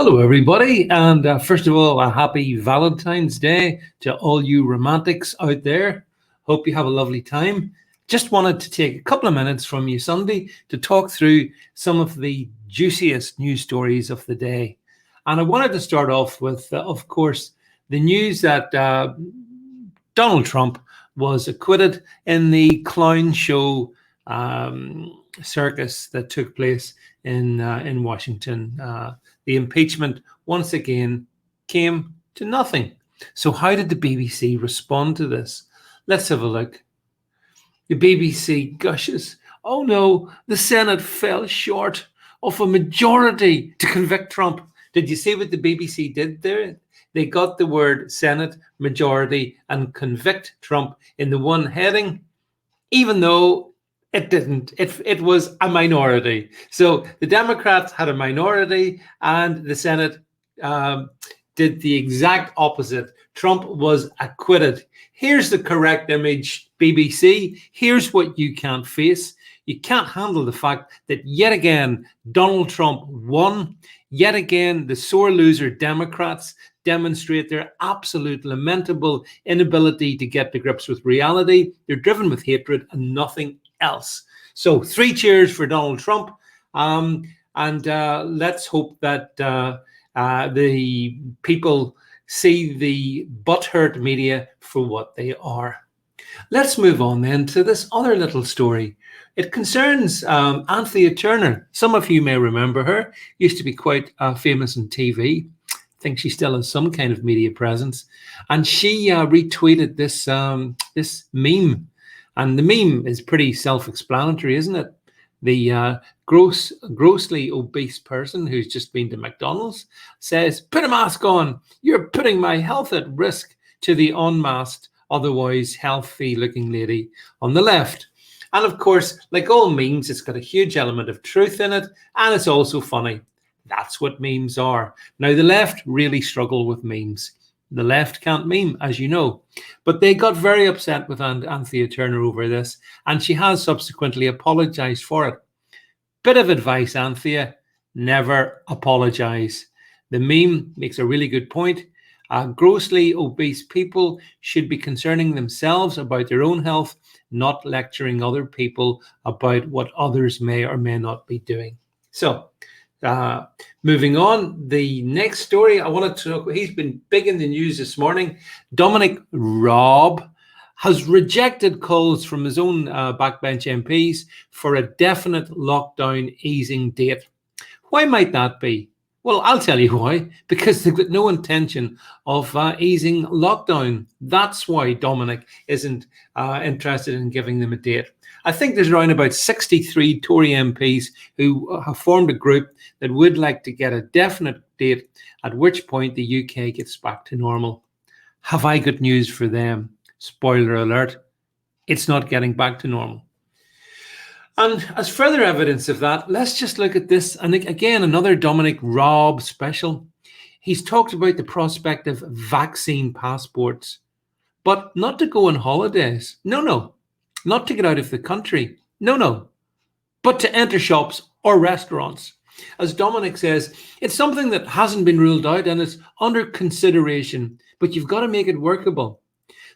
Hello, everybody, and first of all, a happy Valentine's Day to all you romantics out there. Hope you have a lovely time. Just wanted to take a couple of minutes from you, Sunday, to talk through some of the juiciest news stories of the day. And I wanted to start off with, of course, the news that Donald Trump was acquitted in the clown show circus that took place in Washington. The impeachment once again came to nothing. So how did the BBC respond to this? Let's have a look. The BBC gushes, "Oh no, the Senate fell short of a majority to convict Trump." Did you see what the BBC did there? They got the word Senate majority and convict Trump in the one heading, even though it didn't. It was a minority. So the Democrats had a minority and the Senate did the exact opposite. Trump was acquitted. Here's the correct image, BBC. Here's what you can't face. You can't handle the fact that yet again, Donald Trump won. Yet again, the sore loser Democrats demonstrate their absolute lamentable inability to get to grips with reality. They're driven with hatred and nothing else. So 3 cheers for Donald Trump. And let's hope that the people see the butthurt media for what they are. Let's move on then to this other little story. It concerns Anthea Turner. Some of you may remember her. Used to be quite famous on TV. I think she still has some kind of media presence. And she retweeted this meme. And the meme is pretty self-explanatory, isn't it? The grossly obese person who's just been to McDonald's says, "Put a mask on. You're putting my health at risk," to the unmasked, otherwise healthy-looking lady on the left. And of course, like all memes, it's got a huge element of truth in it, and it's also funny. That's what memes are. Now, the left really struggle with memes. The left can't meme, as you know. But they got very upset with Anthea Turner over this, and she has subsequently apologized for it. Bit of advice, Anthea, never apologize. The meme makes a really good point. Grossly obese people should be concerning themselves about their own health, not lecturing other people about what others may or may not be doing. So, moving on, the next story I want to talk about, he's been big in the news this morning. Dominic Raab has rejected calls from his own backbench MPs for a definite lockdown easing date. Why might that be? Well, I'll tell you why. Because they've got no intention of easing lockdown. That's why Dominic isn't interested in giving them a date. I think there's around about 63 Tory MPs who have formed a group that would like to get a definite date at which point the UK gets back to normal. Have I got news for them? Spoiler alert, it's not getting back to normal. And as further evidence of that, let's just look at this. And again, another Dominic Raab special. He's talked about the prospect of vaccine passports, but not to go on holidays. No. Not to get out of the country. No. But to enter shops or restaurants. As Dominic says, it's something that hasn't been ruled out and it's under consideration, but you've got to make it workable.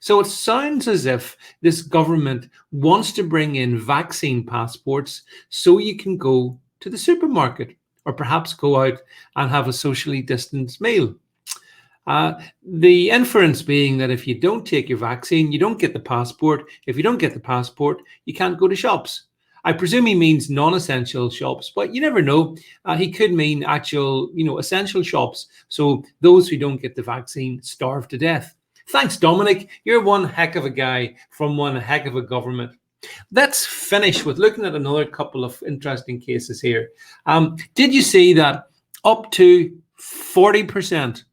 So it sounds as if this government wants to bring in vaccine passports so you can go to the supermarket or perhaps go out and have a socially distanced meal. The inference being that if you don't take your vaccine, you don't get the passport. If you don't get the passport, you can't go to shops. I presume he means non-essential shops, but you never know. He could mean actual, essential shops. So those who don't get the vaccine starve to death. Thanks, Dominic. You're one heck of a guy from one heck of a government. Let's finish with looking at another couple of interesting cases here. Did you see that up to 40%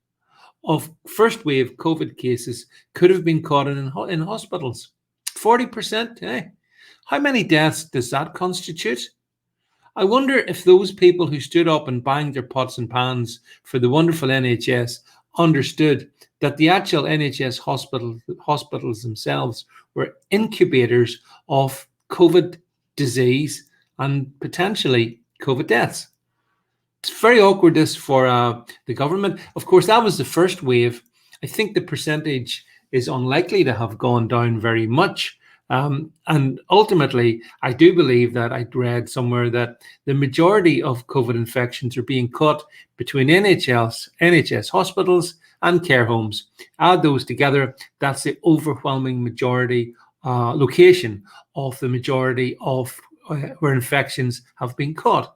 of first wave COVID cases could have been caught in hospitals? 40%, eh? How many deaths does that constitute? I wonder if those people who stood up and banged their pots and pans for the wonderful NHS understood that the actual NHS hospitals themselves were incubators of COVID disease and potentially COVID deaths. It's very awkward this for the government. Of course, that was the first wave. I think the percentage is unlikely to have gone down very much. And ultimately, I do believe that I read somewhere that the majority of COVID infections are being caught between NHS hospitals and care homes. Add those together, that's the overwhelming majority location of the majority of where infections have been caught.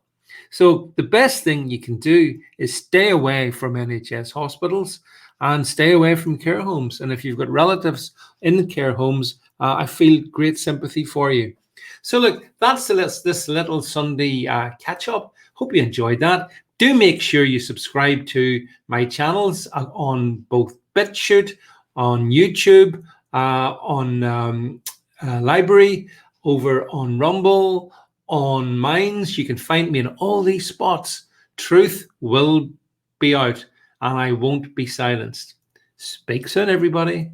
So the best thing you can do is stay away from NHS hospitals and stay away from care homes. And if you've got relatives in care homes, I feel great sympathy for you. So look, that's this little Sunday catch up. Hope you enjoyed that. Do make sure you subscribe to my channels on both Bitchute, on YouTube, on Library, over on Rumble, on Minds. You can find me in all these spots. Truth will be out, and I won't be silenced. Speak soon, everybody.